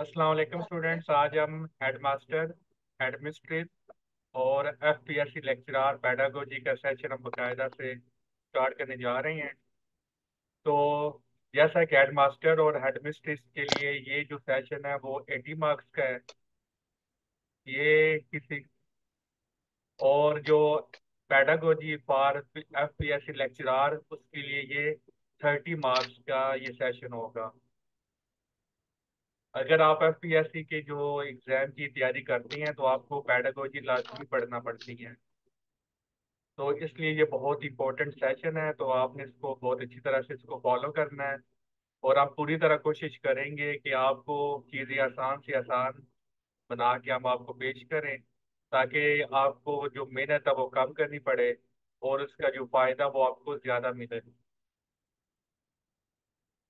अस्सलाम वालेकुम स्टूडेंट्स। आज हम हेडमास्टर, हेडमिस्ट्रेस और एफपीएससी लेक्चरार पेडागोजी का सेशन हम बाकायदा से स्टार्ट करने जा रहे हैं। तो जैसा कि हेडमास्टर और हेडमिस्ट्रेस के लिए ये जो सेशन है वो 80 मार्क्स का है। ये किसी और जो पेडागोजी फॉर एफपीएससी लेक्चरार उसके लिए ये 30 मार्क्स का ये सेशन होगा। अगर आप एफपीएससी के जो एग्जाम की तैयारी करती हैं तो आपको पेडागोजी लाजमी पढ़ना पड़ती है। तो इसलिए ये बहुत इंपॉर्टेंट सेशन है, तो आपने इसको बहुत अच्छी तरह से इसको फॉलो करना है। और हम पूरी तरह कोशिश करेंगे कि आपको चीज़ें आसान से आसान बना के हम आपको पेश करें, ताकि आपको जो मेहनत है वो कम करनी पड़े और उसका जो फ़ायदा वो आपको ज़्यादा मिले।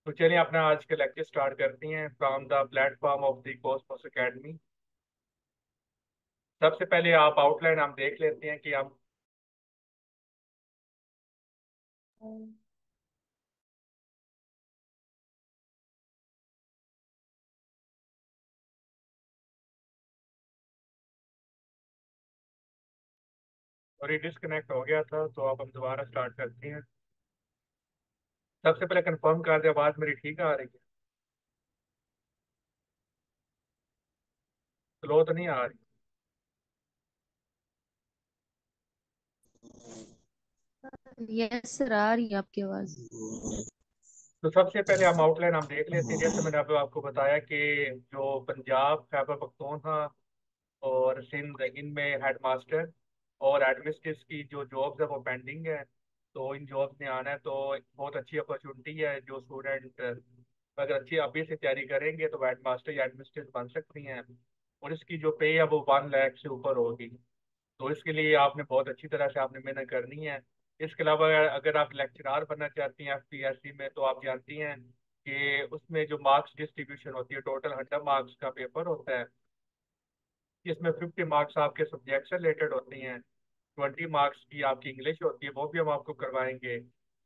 तो चलिए अपना आज का लेक्चर स्टार्ट करते हैं from the platform of the Cosmos academy. सबसे पहले आप आउटलाइन हम देख लेते हैं कि हम। और ये डिस्कनेक्ट हो गया था, तो अब हम दोबारा स्टार्ट करते हैं। सबसे पहले कंफर्म कर दे, आवाज़ मेरी ठीक आ रही है? स्लो तो नहीं आ रही? यस सर, आ रही है आपकी आवाज। तो सबसे पहले हम आउटलाइन हम देख लेते हैं। जैसे मैंने अभी आपको बताया कि जो पंजाब, खैबर पख्तूनख्वा और सिंध, इनमें हेडमास्टर और एडमिनिस्ट्रेट की जो जॉब्स है वो पेंडिंग है। तो इन जॉब्स में आना है तो एक बहुत अच्छी अपॉर्चुनिटी है। जो स्टूडेंट अगर अच्छी अभी से तैयारी करेंगे तो हेडमास्टर या एडमिनिस्ट्रेट बन सकती हैं। और इसकी जो पे है वो 1 लाख से ऊपर होगी। तो इसके लिए आपने बहुत अच्छी तरह से आपने मेहनत करनी है। इसके अलावा अगर आप लेक्चरार बनना चाहती हैं एफपीएससी में, तो आप जानती हैं कि उसमें जो मार्क्स डिस्ट्रीब्यूशन होती है, टोटल 100 मार्क्स का पेपर होता है। इसमें 50 मार्क्स आपके सब्जेक्ट से रिलेटेड होती हैं, 20 मार्क्स की आपकी इंग्लिश होती है, वो भी हम आपको करवाएंगे।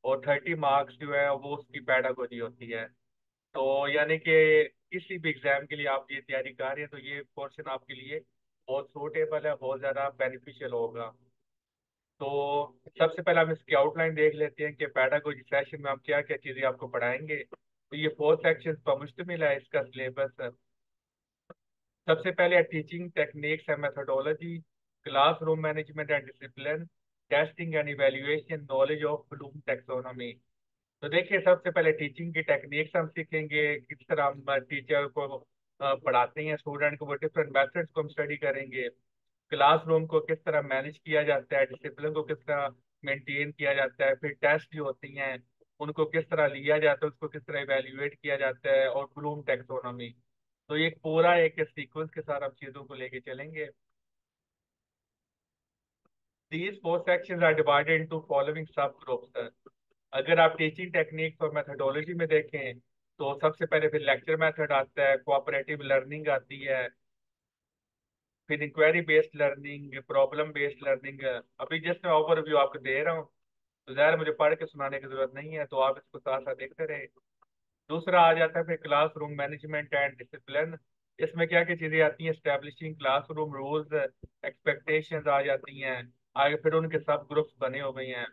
और 30 मार्क्स जो है वो उसकी पैडागोजी होती है। तो यानी कि किसी भी एग्जाम के लिए आप ये तैयारी कर रहे हैं तो ये पोर्शन आपके लिए बहुत सूटेबल है, बहुत ज़्यादा बेनिफिशियल होगा। तो सबसे पहले हम इसकी आउटलाइन देख लेते हैं कि पैडागोजी सेशन में हम क्या क्या चीज़ें आपको पढ़ाएंगे। तो ये 4 सेक्शंस पर मुश्तमिल है इसका सिलेबस। सबसे पहले teaching techniques and methodology, classroom management and discipline, testing and evaluation, knowledge of Bloom taxonomy. तो देखिए, सबसे पहले टीचिंग की टेक्निक्स हम सीखेंगे, किस तरह हम टीचर को पढ़ाते हैं, स्टूडेंट को वो डिफरेंट मेथड्स को हम स्टडी करेंगे। क्लासरूम को किस तरह मैनेज किया जाता है, डिसिप्लिन को किस तरह मेंटेन किया जाता है, फिर टेस्ट जो होती हैं उनको किस तरह लिया जाता है, उसको किस तरह इवेल्युएट किया जाता है, और ब्लूम टेक्सोनॉमी। तो ये पूरा एक सीक्वेंस के साथ हम चीज़ों को लेके चलेंगे। These 4 sections are divided into following subgroups। अगर आप टीचिंग टेक्निक्स और मेथोडोलॉजी में देखें तो सबसे पहले फिर लेक्चर मेथड आता है, कोऑपरेटिव लर्निंग आती है, फिर inquiry based learning, problem based learning. अभी जस्ट मैं ओवरव्यू आपको दे रहा हूँ, तो ज़ाहिर मुझे पढ़ के सुनाने की जरूरत नहीं है, तो आप इसको साथ साथ देखते रहे। दूसरा आ जाता है फिर क्लासरूम मैनेजमेंट एंड डिसिप्लिन। इसमें क्या क्या चीज़ें आती हैं, स्टैब्लिशिंग क्लासरूम रूल्स, एक्सपेक्टेशंस आ जाती हैं। आगे फिर उनके सब ग्रुप्स बने हुए हैं।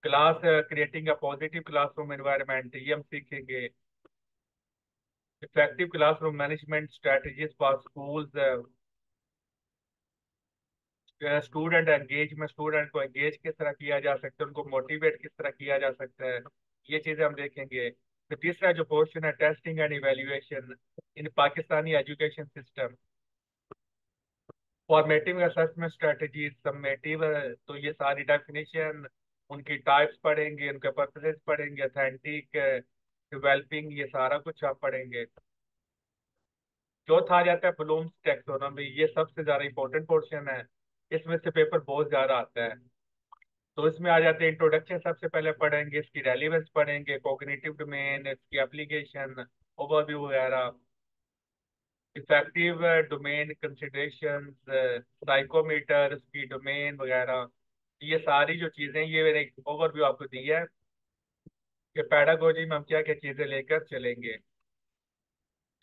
Class creating a positive classroom environment, ये हम सीखेंगे। Effective classroom management strategies for schools, student engagement, student को एंगेज किस तरह किया जा सकता है, उनको मोटिवेट किस तरह किया जा सकता है, ये चीज़ें हम देखेंगे। फिर तीसरा जो पोर्शन है, testing and evaluation in Pakistani education system, formative assessment strategies, summative, तो ये सारी डेफिनेशन, उनकी टाइप्स पढ़ेंगे, उनके पर्पसेस पढ़ेंगे, अथेंटिक, डेवलपिंग, ये सारा कुछ आप पढ़ेंगे। चौथा आ जाता है ब्लूम्स टैक्सोनॉमी, ये सबसे ज्यादा इंपॉर्टेंट पोर्शन है। इसमें से पेपर बहुत ज्यादा आता है। तो इसमें आ जाते हैं इंट्रोडक्शन, सबसे पहले पढ़ेंगे, इसकी रेलिवेंस पढ़ेंगे, कॉग्निटिव डोमेन, इसकी एप्लीकेशन, ओवरव्यू वगैरह, इफेक्टिव डोमेन कंसिडरेशन, साइकोमीटर, इसकी डोमेन वगैरह। ये सारी जो चीजें, ये मैंने एक ओवरव्यू आपको दी है कि पैडागोजी में हम क्या क्या चीजें लेकर चलेंगे।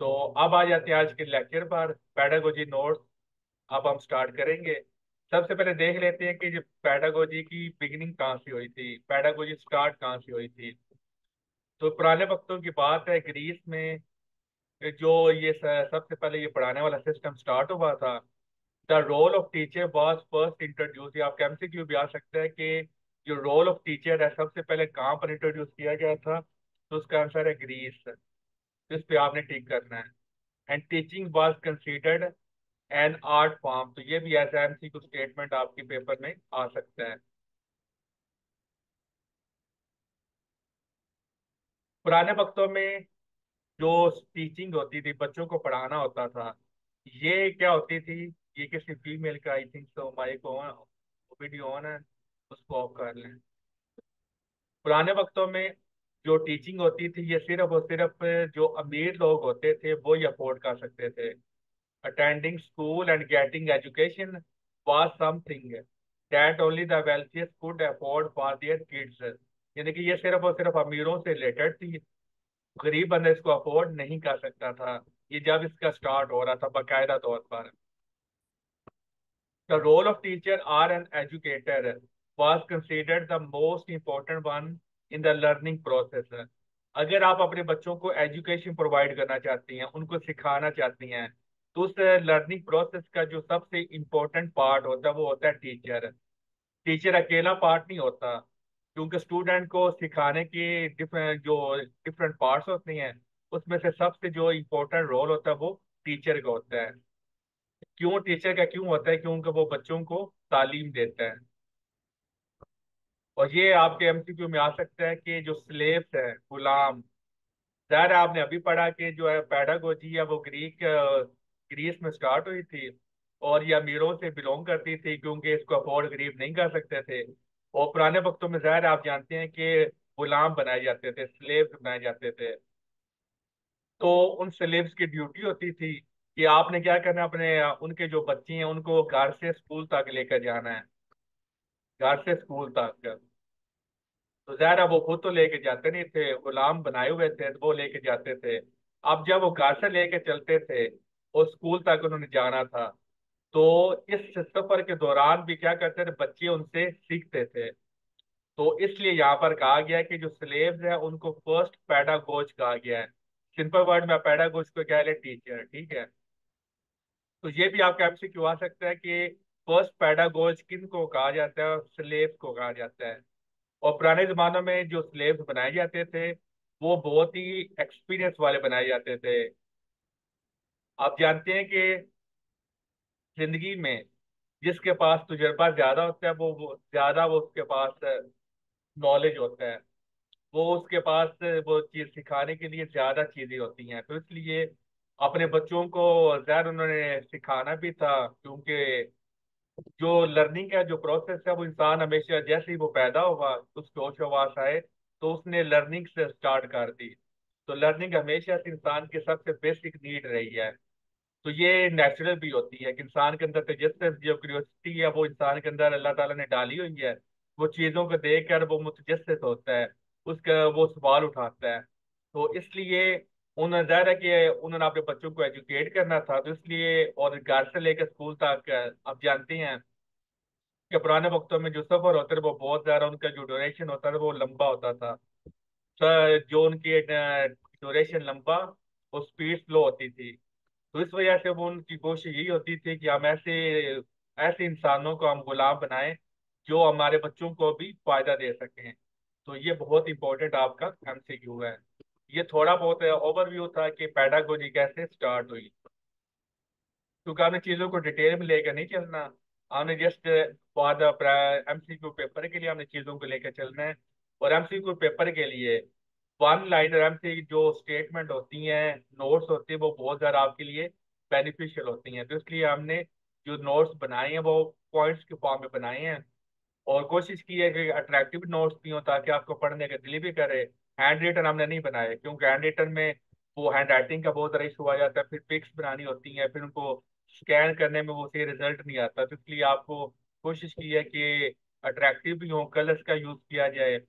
तो अब आ जाते हैं आज के लेक्चर पर, पेडागोजी नोट्स। अब हम स्टार्ट करेंगे। सबसे पहले देख लेते हैं कि जो पेडागोजी की बिगिनिंग कहाँ से हुई थी, पेडागोजी स्टार्ट कहाँ से हुई थी। तो पुराने वक्तों की बात है, ग्रीस में जो ये सबसे पहले ये पढ़ाने वाला सिस्टम स्टार्ट हुआ था। The role of teacher was first introduce, आप एमसीक्यू भी आ सकता है कि जो रोल ऑफ टीचर है सबसे पहले कहाँ पर इंट्रोड्यूस किया गया था। तो उसका आंसर है ग्रीस। तो इस पे आपने टिक करना है। And teaching was considered an art form, तो ये भी ऐसा एमसीक्यू स्टेटमेंट आपके पेपर में आ सकता है। पुराने वक्तों में जो टीचिंग होती थी, बच्चों को पढ़ाना होता था, ये क्या होती थी। ये किसी फीमेल का, I think so, mike on, video on है, उसको ऑफ कर लें। पुराने वक्तों में जो टीचिंग होती थी ये सिर्फ और सिर्फ जो अमीर लोग होते थे वो ही अफोर्ड कर सकते थे। Attending school and getting education was something that only the wealthiest could afford for their kids, यानी कि ये सिर्फ और सिर्फ अमीरों से रिलेटेड थी। गरीब बंदा इसको अफोर्ड नहीं कर सकता था। ये जब इसका स्टार्ट हो रहा था बाकायदा तौर पर। The role of teacher or an educator was considered the most important one in the learning process. अगर आप अपने बच्चों को एजुकेशन प्रोवाइड करना चाहती हैं, उनको सिखाना चाहती हैं, तो उस लर्निंग प्रोसेस का जो सबसे इम्पोर्टेंट पार्ट होता है वो होता है टीचर। टीचर अकेला पार्ट नहीं होता, क्योंकि स्टूडेंट को सिखाने की डिफरेंट पार्ट्स होती हैं। उसमें से सबसे जो इम्पोर्टेंट रोल होता है वो टीचर का होता है। क्यों टीचर का क्यों होता है? क्योंकि वो बच्चों को तालीम देता है। और ये आपके एमसीक्यू में आ सकता है कि जो स्लेव्स है, गुलाम, ज़ाहिर है आपने अभी पढ़ा कि जो है पेडागोजी है वो ग्रीस में स्टार्ट हुई थी। और ये अमीरों से बिलोंग करती थी, क्योंकि इसको अफोर्ड गरीब नहीं कर सकते थे। और पुराने वक्तों में ज़ाहिर है आप जानते हैं कि गुलाम बनाए जाते थे, स्लेव्स बनाए जाते थे। तो उन स्लेव्स की ड्यूटी होती थी कि आपने क्या करना है, अपने उनके जो बच्चे हैं उनको घर से स्कूल तक लेकर जाना है, घर से स्कूल तक। तो ज़ाहिर है वो खुद तो लेके जाते नहीं थे, गुलाम बनाए हुए थे तो वो लेके जाते थे। अब जब वो घर से लेके चलते थे और स्कूल तक उन्होंने जाना था, तो इस सफर के दौरान भी क्या करते थे, बच्चे उनसे सीखते थे। तो इसलिए यहाँ पर कहा गया है कि जो स्लेव्स है उनको फर्स्ट पैडागोज कहा गया है। सिंपल वर्ड में पैडागोज को क्या है, टीचर, ठीक है। तो ये भी आपका एमसीक्यू आ सकता है कि फर्स्ट पैडागोज किन को कहा जाता है, स्लेव को कहा जाता है। और पुराने जमानों में जो स्लेव्स बनाए जाते थे वो बहुत ही एक्सपीरियंस वाले बनाए जाते थे। आप जानते हैं कि जिंदगी में जिसके पास तजुर्बा ज्यादा होता है वो ज्यादा वो उसके पास नॉलेज होता है। वो उसके पास वो चीज सिखाने के लिए ज्यादा चीजें होती हैं। तो इसलिए अपने बच्चों को ज्यादा उन्होंने सिखाना भी था, क्योंकि जो लर्निंग का जो प्रोसेस है वो इंसान हमेशा जैसे ही वो पैदा हुआ, उसको होश हवास आए, तो उसने लर्निंग से स्टार्ट कर दी। तो लर्निंग हमेशा से इंसान की सबसे बेसिक नीड रही है। तो ये नेचुरल भी होती है कि इंसान के अंदर तजस्सुस जो क्यूरियोसिटी है वो इंसान के अंदर अल्लाह ताला ने डाली हुई है। वो चीज़ों को देख कर वो मुतजस्सिस होता है, उसका वो सवाल उठाता है। तो इसलिए उन्होंने ज़ाहिर है कि उन्होंने अपने बच्चों को एजुकेट करना था, तो इसलिए और घर से लेकर स्कूल तक आप जानते हैं कि पुराने वक्तों में जो सफर होते थे वो बहुत ज्यादा, उनका जो ड्यूरेशन होता था वो लंबा होता था। जो उनकी ड्यूरेशन लंबा और स्पीड स्लो होती थी। तो इस वजह से वो उनकी कोशिश यही होती थी कि हम ऐसे ऐसे इंसानों को हम गुलाम बनाएं जो हमारे बच्चों को भी फायदा दे सकें। तो ये बहुत इंपॉर्टेंट आपका एमसीक्यू है। ये थोड़ा बहुत ओवरव्यू था कि पैडागोजी कैसे स्टार्ट हुई। क्योंकि आपने चीजों को डिटेल में लेकर नहीं चलना, हमने just for the MCQ paper के लिए हमने चीजों को लेकर चलना है। और एमसीक्यू पेपर के लिए वन लाइनर एमसी जो स्टेटमेंट होती हैं, नोट्स होते हैं, वो बहुत ज्यादा आपके लिए बेनिफिशियल होती हैं। तो इसलिए हमने जो नोट्स बनाए हैं वो पॉइंट्स के फॉर्म में बनाए हैं। और कोशिश की है कि अट्रैक्टिव नोट्स भी हो ताकि आपको पढ़ने का दिल भी करे। हैंड रिटन हमने नहीं बनाए, क्योंकि हैंड रिटन में वो हैंड राइटिंग का बहुत सारा इशू आ जाता है, फिर पिक्स बनानी होती हैं, फिर उनको स्कैन करने में वो सही रिजल्ट नहीं आता। तो इसलिए आपको कोशिश की है कि अट्रैक्टिव भी हो, कलर्स का यूज किया जाए,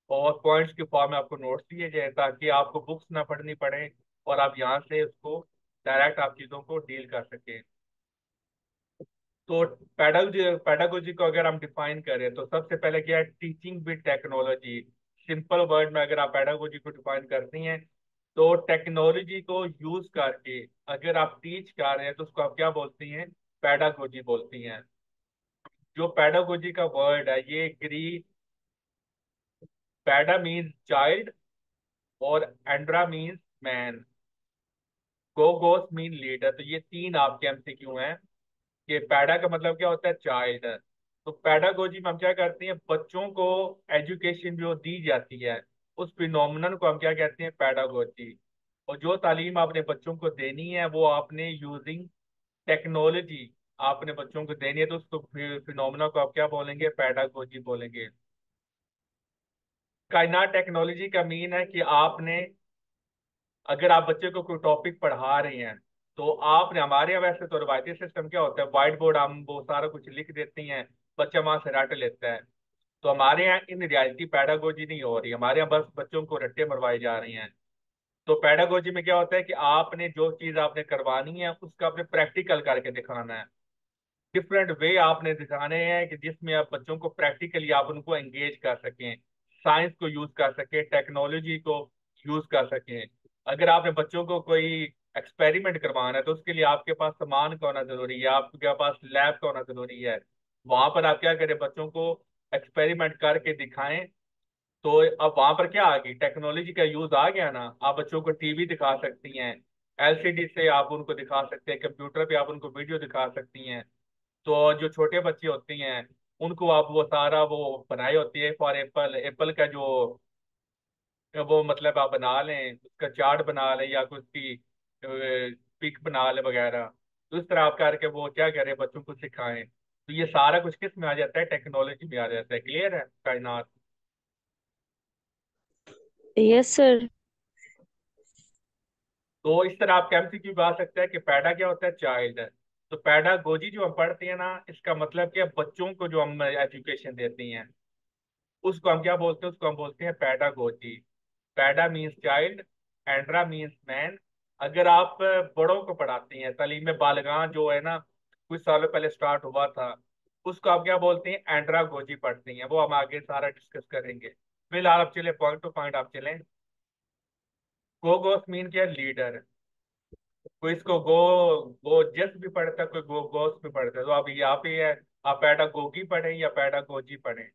और पॉइंट्स के फॉर्म में आपको नोट्स दिए जाए ताकि आपको बुक्स ना पढ़नी पड़े। और आप यहाँ से उसको डायरेक्ट आप चीज़ों को डील कर सकें। तो पेडागोजी पेडागोजी को अगर हम डिफाइन करें तो सबसे पहले क्या है, teaching with technology. Simple word में अगर आप पेडागोजी को डिफाइन करती हैं तो टेक्नोलॉजी को यूज करके अगर आप टीच कर रहे हैं तो उसको आप क्या बोलती हैं, पेडागोजी बोलती हैं। जो पेडागोजी का वर्ड है ये ग्रीक, पैडा मीन्स चाइल्ड और Andra means man, गोगोस mean leader. तो ये तीन आपके एमसीक्यू हैं कि पैडा का मतलब क्या होता है, चाइल्ड। तो पैडागोजी में हम क्या करते हैं, बच्चों को एजुकेशन जो दी जाती है उस फिनोमिनन को हम क्या कहते हैं, पैडागोजी। और जो तालीम आपने बच्चों को देनी है वो आपने यूजिंग टेक्नोलॉजी आपने बच्चों को देनी है, तो उसको फिनोमिना को आप क्या बोलेंगे, पैडागोजी बोलेंगे। काइनाट टेक्नोलॉजी का मीन है कि आपने, अगर आप बच्चे को कोई टॉपिक पढ़ा रहे हैं तो आपने, हमारे यहाँ वैसे तो रवायती सिस्टम क्या होता है, व्हाइट बोर्ड हम वो सारा कुछ लिख देती हैं, बच्चा वहां से रट लेता है। तो हमारे यहाँ इन रियलिटी पैडागोजी नहीं हो रही, हमारे यहाँ बस बच्चों को रट्टे मरवाए जा रही हैं। तो पैडागोजी में क्या होता है कि आपने जो चीज आपने करवानी है उसका आपने प्रैक्टिकल करके दिखाना है। डिफरेंट वे आपने दिखाने हैं कि जिसमें आप बच्चों को प्रैक्टिकली आप उनको एंगेज कर सकें, साइंस को यूज कर सकें, टेक्नोलॉजी को यूज कर सकें। अगर आपने बच्चों को कोई एक्सपेरिमेंट करवाना है तो उसके लिए आपके पास सामान का होना जरूरी है, आपके पास लैब का होना जरूरी है। वहां पर आप क्या करें, बच्चों को एक्सपेरिमेंट करके दिखाएं। तो अब वहां पर क्या आ गई, टेक्नोलॉजी का यूज आ गया ना, आप बच्चों को टीवी दिखा सकती हैं, एलसीडी से आप उनको दिखा सकते हैं, कंप्यूटर पे आप उनको वीडियो दिखा सकती हैं। तो जो छोटे बच्चे होते हैं उनको आप वो सारा वो बनाई होती है, फॉर एप्पल, एप्पल का जो वो मतलब आप बना लें, उसका चार्ट बना लें या कुछ की पिक बना लें वगैरह। तो इस तरह आप करके वो क्या करें, बच्चों को सिखाएं। तो ये सारा कुछ किस में आ जाता है, टेक्नोलॉजी में आ जाता है। क्लियर है कायनात? Yes sir. तो इस तरह आपके एमसीक्यू भी आ सकता है कि पैडा क्या होता है, चाइल्ड। तो पैडागोजी जो हम पढ़ते हैं ना, इसका मतलब क्या है, बच्चों को जो हम एजुकेशन देते हैं उसको हम क्या बोलते हैं, उसको हम बोलते हैं pedagogy. Paeda means child, andra means man. अगर आप बड़ों को पढ़ाते हैं, तालीम बालगां जो है ना कुछ सालों पहले स्टार्ट हुआ था, उसको आप क्या बोलते हैं, एंड्रागोजी पढ़ते हैं। वो हम आगे सारा डिस्कस करेंगे। फिलहाल आप चले पॉइंट टू पॉइंट आप चलें। गोगोस मीन क्या, लीडर। कोई इसको गो गो जस भी पढ़ता है, कोई गो गोस भी पढ़ता है। तो आप यहाँ पे है, आप पैडागोगी पढ़ें या पैडागोजी पढ़ें।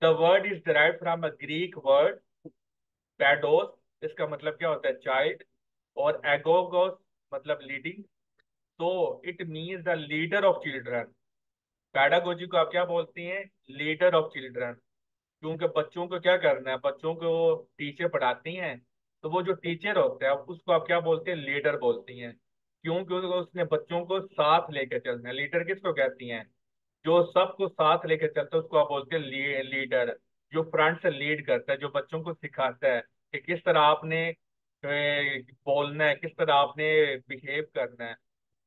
The word is derived from a Greek word पैडोस, इसका मतलब क्या होता है, चाइल्ड। और एगोगोस मतलब लीडिंग। तो it means the leader of children. Pedagogy को आप क्या बोलते हैं, लीडर ऑफ चिल्ड्रन। क्योंकि बच्चों को क्या करना है, बच्चों को टीचर पढ़ाती हैं, तो वो जो टीचर होता है उसको आप क्या बोलते हैं, लीडर बोलती हैं। क्यों? क्योंकि उसने बच्चों को साथ लेकर चलना है। लीडर किसको कहती हैं, जो सबको साथ लेकर चलता है उसको आप बोलते हैं लीडर। जो फ्रंट से लीड करता है, जो बच्चों को सिखाता है कि किस तरह आपने बोलना है, किस तरह आपने बिहेव करना है।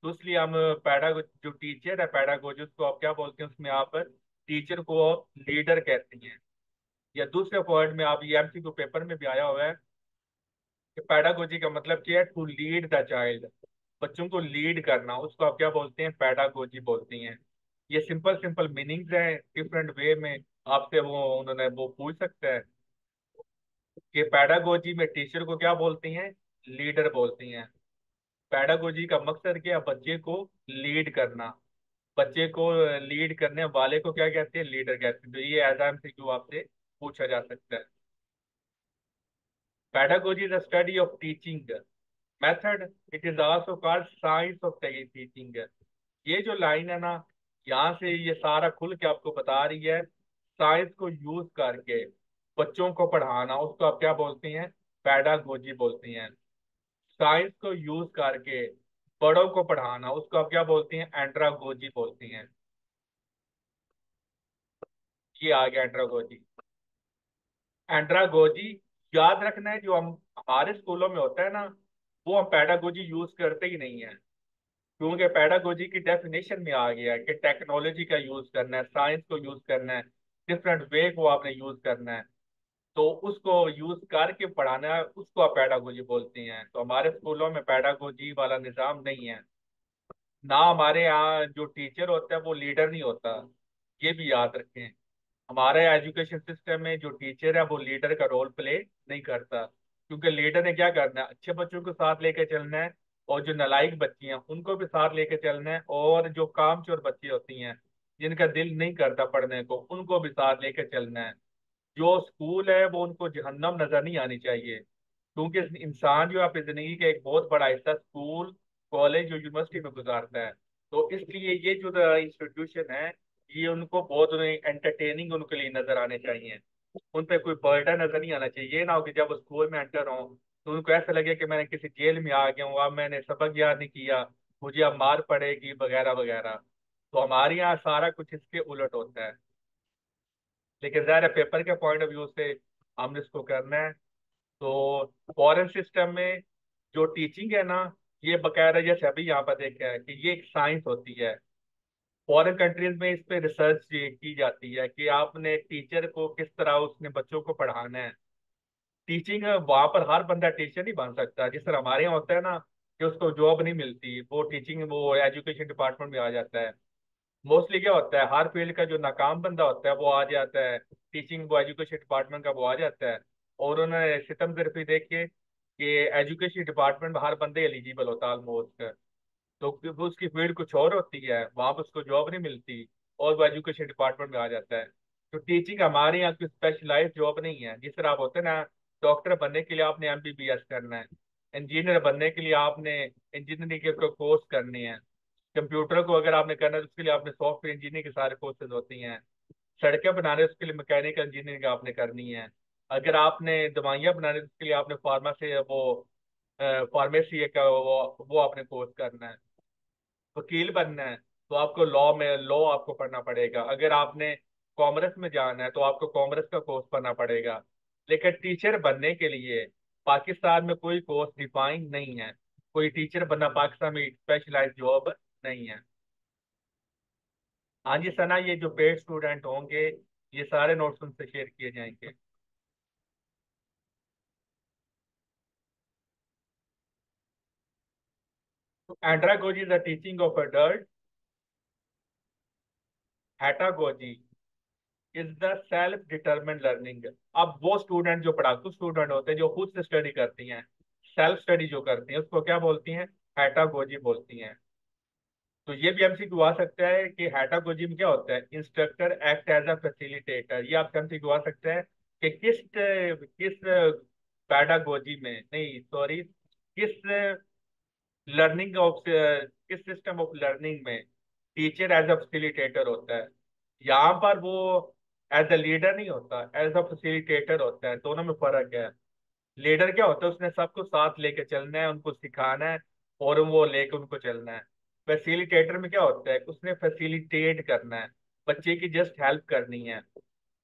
तो इसलिए हम पैडागो जो टीचर है पैडागोजी उसको आप क्या बोलते हैं, उसमें आप टीचर को लीडर कहते हैं। या दूसरे वर्ड में आप, ये एमसीक्यू पेपर में भी आया हुआ है कि पैडागोजी का मतलब क्या है, टू लीड द चाइल्ड। बच्चों को लीड करना, उसको आप क्या बोलते हैं, पैडागोजी बोलती हैं। ये सिंपल सिंपल मीनिंग्स हैं, डिफरेंट वे में आपसे वो उन्होंने वो पूछ सकता है कि पैडागोजी में टीचर को क्या बोलती हैं, लीडर बोलती हैं। पैडागोजी का मकसद क्या है, बच्चे को लीड करना। बच्चे को लीड करने वाले को क्या कहते हैं, लीडर कहते हैं। तो ये एज एमसीक्यू आपसे पूछा जा सकता है। Pedagogy is the study of teaching method. It is also called science of teaching. ये जो लाइन है ना, यहाँ से ये सारा खुल के आपको बता रही है, साइंस को यूज करके बच्चों को पढ़ाना उसको आप क्या बोलते हैं, पैडागोजी बोलते हैं। साइंस को यूज करके बड़ों को पढ़ाना उसको आप क्या बोलते हैं, एंड्रागोजी बोलते हैं। ये आ गया एंड्रागोजी। एंड्रागोजी याद रखना है, जो हम हमारे स्कूलों में होता है ना, वो हम पैडागोजी यूज करते ही नहीं है। क्योंकि पैडागोजी की डेफिनेशन में आ गया है कि टेक्नोलॉजी का यूज करना है, साइंस को यूज करना है, डिफरेंट वे को आपने यूज करना है। तो उसको यूज करके पढ़ाना, उसको आप पैडागोजी बोलते हैं। तो हमारे स्कूलों में पैडागोजी वाला निज़ाम नहीं है। ना हमारे यहाँ जो टीचर होता है वो लीडर नहीं होता, ये भी याद रखें। हमारे एजुकेशन सिस्टम में जो टीचर है वो लीडर का रोल प्ले नहीं करता, क्योंकि लीडर ने क्या करना है, अच्छे बच्चों को साथ लेके चलना है, और जो नालायक बच्ची हैं उनको भी साथ लेके चलना है, और जो कामचोर बच्ची होती हैं जिनका दिल नहीं करता पढ़ने को, उनको भी साथ लेके चलना है। जो स्कूल है वो उनको जहन्नम नजर नहीं आनी चाहिए, क्योंकि इंसान जो है अपनी जिंदगी का एक बहुत बड़ा हिस्सा स्कूल, कॉलेज और यूनिवर्सिटी में गुजारता है। तो इसलिए ये जो इंस्टीट्यूशन है, ये उनको बहुत एंटरटेनिंग उनके लिए नजर आने चाहिए। उन पे कोई बर्डन नजर नहीं आना चाहिए। ये ना हो कि जब वो स्कूल में एंटर हो तो उनको ऐसा लगे कि मैंने किसी जेल में आ गया हूँ, अब मैंने सबक याद नहीं किया, मुझे अब मार पड़ेगी वगैरह वगैरह। तो हमारे यहाँ सारा कुछ इसके उलट होता है। लेकिन ज़ाहिर है पेपर के पॉइंट ऑफ व्यू से हमने इसको करना है। तो फॉरेन सिस्टम में जो टीचिंग है ना, ये बकायदा जैसे अभी यहाँ पर देखा है कि ये एक साइंस होती है। फॉरेन कंट्रीज में इस पे रिसर्च की जाती है कि आपने टीचर को किस तरह उसने बच्चों को पढ़ाना है। टीचिंग वहां पर हर बंदा टीचर नहीं बन सकता, जिस तरह हमारे यहाँ होता है ना कि उसको जॉब नहीं मिलती, वो टीचिंग वो एजुकेशन डिपार्टमेंट में आ जाता है। मोस्टली क्या होता है, हर फील्ड का जो नाकाम बंदा होता है वो आ जाता है टीचिंग, वो एजुकेशन डिपार्टमेंट का वो आ जाता है। और उन्होंने सितम तरफी देख के कि एजुकेशन डिपार्टमेंट में हर बंदे एलिजिबल होता है ऑलमोस्ट। तो वो उसकी फील्ड कुछ और होती है, वहां पर उसको जॉब नहीं मिलती, और वो एजुकेशन डिपार्टमेंट में आ जाता है। तो टीचिंग हमारे यहाँ की स्पेशलाइज जॉब नहीं है। जिस तरह आप होते हैं ना, डॉक्टर बनने के लिए आपने एमबीबीएस करना है, इंजीनियर बनने के लिए आपने इंजीनियरिंग के कोर्स करने हैं, कंप्यूटर को अगर आपने करना है तो उसके लिए आपने सॉफ्टवेयर इंजीनियरिंग के सारे कोर्सेज होती हैं, सड़कें बनाने उसके लिए मैकेनिकल इंजीनियरिंग आपने करनी है, अगर आपने दवाइयाँ बनाने तो उसके लिए आपने फार्मा से वो फार्मेसी का वो आपने कोर्स करना है। वकील बनना है तो आपको लॉ आपको पढ़ना पड़ेगा। अगर आपने कॉमर्स में जाना है तो आपको कॉमर्स का कोर्स पढ़ना पड़ेगा। लेकिन टीचर बनने के लिए पाकिस्तान में कोई कोर्स डिफाइन नहीं है। कोई टीचर बनना पाकिस्तान में स्पेशलाइज जॉब नहीं है। हाँ जी सना, ये जो पेड स्टूडेंट होंगे ये सारे नोट्स उनसे शेयर किए जाएंगे। Andragogy the teaching of adult, heutagogy is the self determined learning. अब वो स्टूडेंट जो पढ़ाकू स्टूडेंट होते हैं, जो खुद से स्टडी करती हैं, सेल्फ स्टडी जो करती हैं, उसको क्या बोलती हैं, हैटागोजी बोलती हैं। तो ये भी एमसीक्यू आ सकता है कि हैटागोजी में क्या होता है, instructor act as a facilitator. ये आपका एमसीक्यू आ सकता है कि किस किस पैडागोजी में, नहीं सॉरी, किस लर्निंग ऑफ किस सिस्टम ऑफ लर्निंग में टीचर एज अ फैसिलिटेटर होता है। यहाँ पर वो एज अ लीडर नहीं होता, एज अ फैसिलिटेटर होता है। दोनों में फर्क है। लीडर क्या होता है, उसने सबको साथ लेके चलना है, उनको सिखाना है, और वो लेके उनको चलना है। फैसिलिटेटर में क्या होता है, उसने फैसिलिटेट करना है, बच्चे की जस्ट हेल्प करनी है।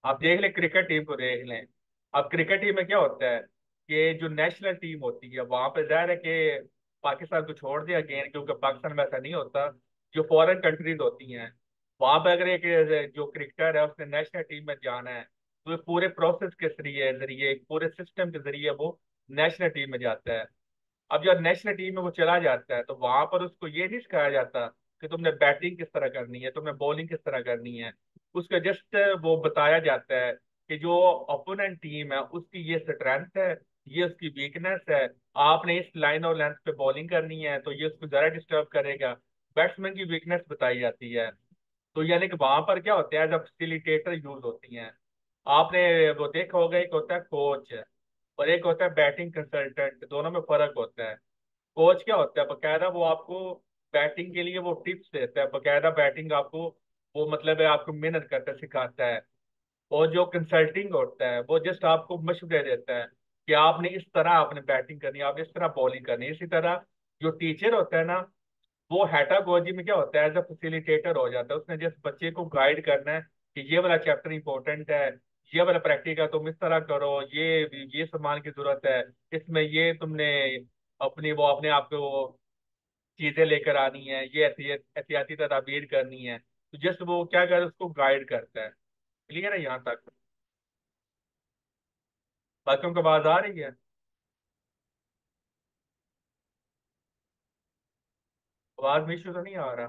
आप देख लें, क्रिकेट टीम को देख लें। अब क्रिकेट टीम में क्या होता है कि जो नेशनल टीम होती है वहां पे जाहिर है कि पाकिस्तान को छोड़ दिया गेम, क्योंकि पाकिस्तान में ऐसा नहीं होता। जो फॉरेन कंट्रीज होती हैं वहां पर अगर एक जो क्रिकेटर है उसने नेशनल टीम में जाना है, तो ये पूरे प्रोसेस के जरिए जरिए पूरे सिस्टम के जरिए वो नेशनल टीम में जाता है। अब जब नेशनल टीम में वो चला जाता है तो वहां पर उसको ये नहीं सिखाया जाता कि तुमने बैटिंग किस तरह करनी है, तुमने बॉलिंग किस तरह करनी है। उसका जस्ट वो बताया जाता है कि जो ओपोनेंट टीम है उसकी ये स्ट्रेंथ है, ये उसकी वीकनेस है, आपने इस लाइन और लेंथ पे बॉलिंग करनी है तो ये उसको जरा डिस्टर्ब करेगा। बैट्समैन की वीकनेस बताई जाती है। तो यानी कि वहां पर क्या होता है, एज अ फैसिलिटेटर यूज होती हैं। आपने वो देखा होगा, एक होता है कोच और एक होता है बैटिंग कंसल्टेंट, दोनों में फर्क होता है। कोच क्या होता है, बकायदा वो आपको बैटिंग के लिए वो टिप्स देता है, बकायदा बैटिंग आपको वो मतलब है आपको मेहनत करता है, सिखाता है। और जो कंसल्टिंग होता है वो जस्ट आपको मशवरे देता है कि आपने इस तरह आपने बैटिंग करनी है, आपने इस तरह बॉलिंग करनी है। इसी तरह जो टीचर होता है ना, वो हैटागोजी में क्या होता है, एज अ फैसिलिटेटर हो जाता है। उसने जिस बच्चे को गाइड करना है कि ये वाला चैप्टर इंपॉर्टेंट है, ये वाला प्रैक्टिकल तुम इस तरह करो, ये सामान की जरूरत है, इसमें ये तुमने अपनी वो अपने आप को चीजें लेकर आनी है, ये एहतियाती तदाबीर करनी है। तो जस्ट वो क्या करे, उसको गाइड करता है। क्लियर है यहाँ तक? बाकियों को आवाज आ रही है? आवाज में इशू तो नहीं आ रहा?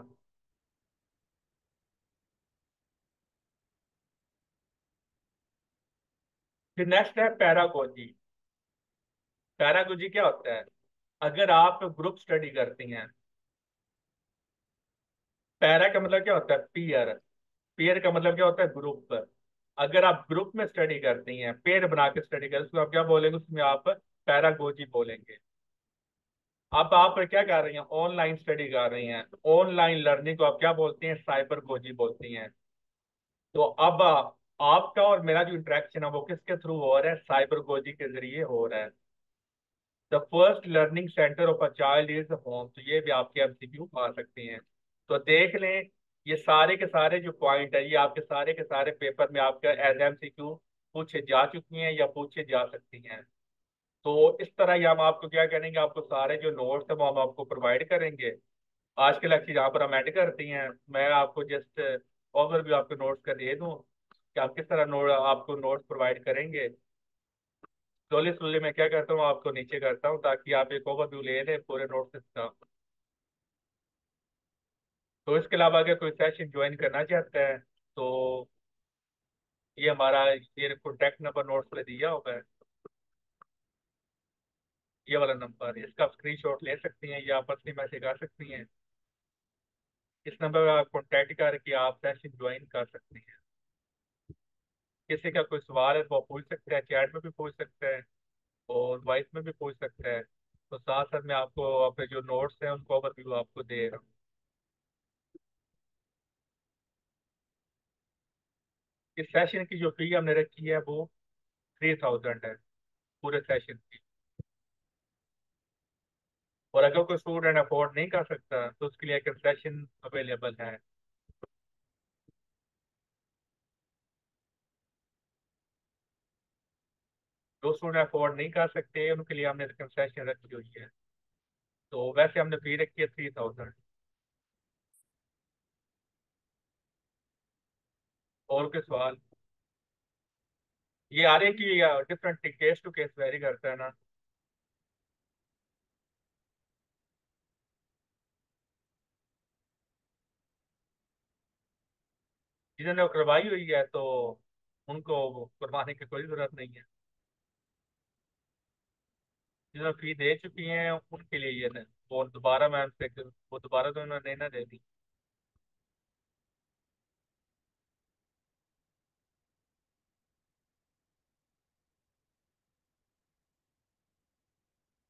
फिर नेक्स्ट है पैरागोजी। पैरागोजी क्या होता है? अगर आप ग्रुप स्टडी करती हैं, पैरा का मतलब क्या होता है? पीयर। पेयर का मतलब क्या होता है? ग्रुप। अगर आप ग्रुप में स्टडी करती हैं, पेयर बना के स्टडी करते हैं, उसको आप क्या बोलेंगे? उसमें आप पैरागोजी बोलेंगे। अब आप क्या कर रही हैं? ऑनलाइन स्टडी कर रही हैं। ऑनलाइन लर्निंग को आप क्या बोलते हैं? साइबर गोजी बोलती हैं। तो अब आपका और मेरा जो इंटरेक्शन है वो किसके थ्रू हो रहा है? साइबर गोजी के जरिए हो रहा है। The first learning centre of a child is home. तो ये भी आपके एमसीक्यू आ सकते हैं। तो देख लें, ये सारे के सारे जो पॉइंट है, ये आपके सारे के सारे पेपर में आपका एज एमसीक्यू पूछे जा चुकी हैं या पूछे जा सकती हैं। तो इस तरह ही हम आपको क्या करेंगे, आपको सारे जो नोट्स है वो हम आपको प्रोवाइड करेंगे। आज के लेक्चर यहाँ पर हम एंड करती हैं। मैं आपको जस्ट ओवरव्यू आपको नोट्स का दे दूँ कि आप किस तरह नोट आपको नोट्स प्रोवाइड करेंगे। स्लोली स्लोली मैं क्या करता हूँ, आपको नीचे करता हूँ ताकि आप एक ओवरव्यू ले लें पूरे नोट्स का। तो इसके अलावा अगर कोई सेशन ज्वाइन करना चाहता है तो ये हमारा ये कॉन्टैक्ट नंबर नोट्स पे दिया होगा है, ये वाला नंबर, इसका आप स्क्रीनशॉट ले सकती हैं या पर्सनली मैसेज कर सकती हैं। इस नंबर पर आप कॉन्टैक्ट करके आप सेशन ज्वाइन कर सकती हैं। किसी का कोई सवाल है तो वो पूछ सकते हैं, चैट में भी पूछ सकते हैं और वॉइस में भी पूछ सकते हैं। तो साथ साथ में आपको अपने जो नोट्स हैं उनको ओवरव्यू आपको दे रहा हूँ। इस सेशन की जो फी हमने रखी है वो 3000 है पूरे सेशन की। और अगर कोई स्टूडेंट अफोर्ड नहीं कर सकता तो उसके लिए कंसेशन अवेलेबल है। जो स्टूडेंट अफोर्ड नहीं कर सकते उनके लिए हमने कंसेशन रखी हुई है। तो वैसे हमने फी रखी है 3000। और कोई सवाल? ये आ रही है कि different case to case vary करता है ना। जिन्होंने करवाई हुई है तो उनको करवाने की कोई जरूरत नहीं है। जिन्होंने फी दे चुकी हैं उनके लिए ये नहीं, वो दोबारा मैम से वो दोबारा तो उन्होंने ना दे दी।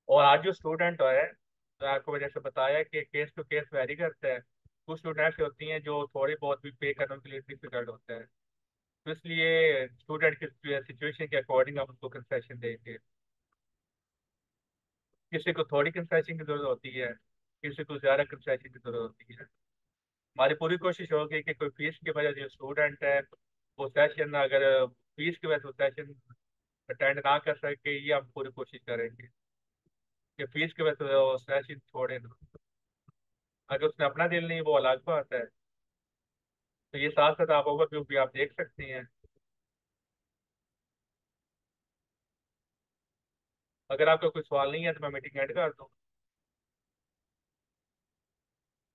और आज जो स्टूडेंट है, तो आपको वजह से बताया कि केस टू केस वेरी करता है। कुछ स्टूडेंट ऐसे होती हैं जो थोड़ी बहुत भी पे करने के लिए डिफिकल्ट होता है। तो इसलिए स्टूडेंट की सिचुएशन के अकॉर्डिंग हम उनको कंसेशन देंगे। किसी को थोड़ी कंसेशन की जरूरत होती है, किसी को ज्यादा कंसेशन की जरूरत होती है। हमारी पूरी कोशिश होगी कि कोई फीस की वजह से जो स्टूडेंट है वो सेशन, अगर फीस की वजह से वो सेशन अटेंड ना कर सके, ये हम पूरी कोशिश करेंगे कि फीस की वजह से वो सेशन छोड़े ना। अगर उसने अपना दिल नहीं, वो अलग बात है। तो ये साथ साथ आप ओवरव्यू भी आप देख सकती हैं। अगर आपका कोई सवाल नहीं है तो मैं मीटिंग एंड कर दूँ।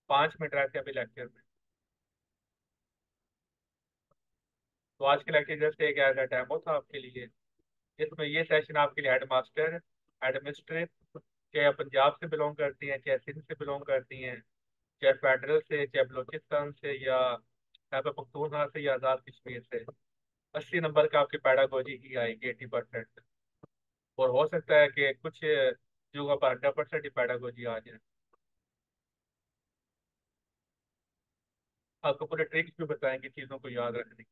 5 मिनट रहते हैं अभी लेक्चर में। तो आज के लेक्चर जस्ट एक ऐसा डेमो था आपके लिए। इसमें ये सेशन आपके लिए हेड मास्टर, एडमिनिस्ट्रेट, चाहे आप पंजाब से बिलोंग करती हैं, चाहे सिंध से बिलोंग करती हैं, चाहे फेडरल से, चाहे बलोचिस्तान से, या खैबर पख्तूनख्वा से, या आज़ाद कश्मीर से, 80 नंबर का आपकी पैडागोजी की आएगी, 80%। और हो सकता है कि कुछ जगहों पर 100% ही पैडागोजी आ जाए। आपको पूरे ट्रिक्स भी बताएंगे चीज़ों को याद रखने की।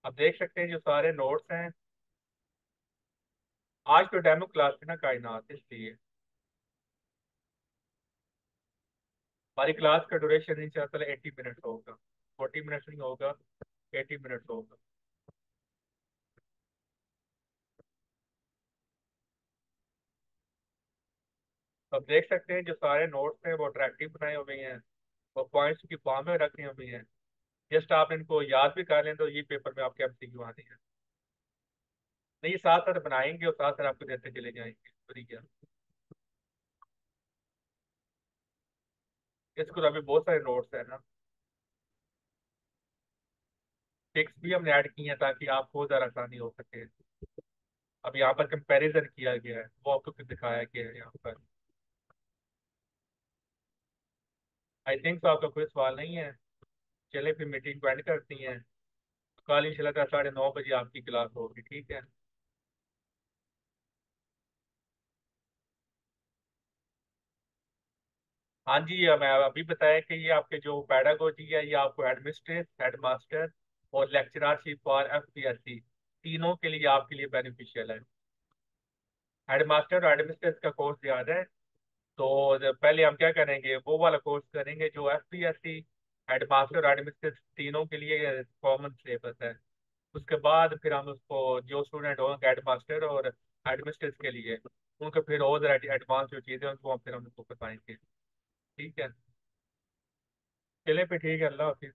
आप देख सकते हैं जो सारे नोट्स हैं। आज तो डेमो क्लास थी ना कायनात, इसलिए हमारी क्लास का ड्यूरेशन इन चल 80 मिनट होगा। 40 मिनट नहीं होगा, 80 मिनट होगा। तो आप देख सकते हैं जो सारे नोट्स हैं वो अट्रैक्टिव बनाए हुए हैं, वो पॉइंट्स की फॉर्म में रखे हुए हैं। जस्ट आप इनको याद भी कर लें तो ये पेपर में आपके एमसीक्यू आने हैं। नहीं, साथ साथ बनाएंगे और साथ साथ आपको देते चले जाएंगे, बढ़िया। इसको तो अभी बहुत सारे नोट्स है ना। टिक्स भी हमने ऐड की हैं ताकि आपको ज़रा आसानी हो सके। अब यहाँ पर कंपैरिजन किया गया है, वो आपको फिर दिखाया गया है यहाँ पर। आई थिंक तो आपका कोई सवाल नहीं है। चले फिर मीटिंग को एंड करती हैं। कल इंशाल्लाह 9:30 बजे आपकी क्लास होगी, ठीक है। हाँ जी, मैं अभी बताया कि ये आपके जो पैडागोजी है ये आपको एडमिनिस्ट्रेट, हेडमास्टर और लेक्चररशिप फॉर एफपीएससी तीनों के लिए आपके लिए बेनिफिशियल है। हेडमास्टर और एडमिनिस्ट्रेट का कोर्स याद है? तो पहले हम क्या करेंगे, वो वाला कोर्स करेंगे जो एफपीएससी, हेडमास्टर और एडमिनिस्ट्रेट तीनों के लिए कॉमन सिलेबस है। उसके बाद फिर हम उसको, जो स्टूडेंट होंगे हेडमास्टर और एडमिनिस्ट्रेट के लिए, उनको फिर और एडवांस जो चीज़ें हैं उनको फिर हम उनको बताएंगे, ठीक है। चले फिर ठीक है, अल्लाह हाफिज़।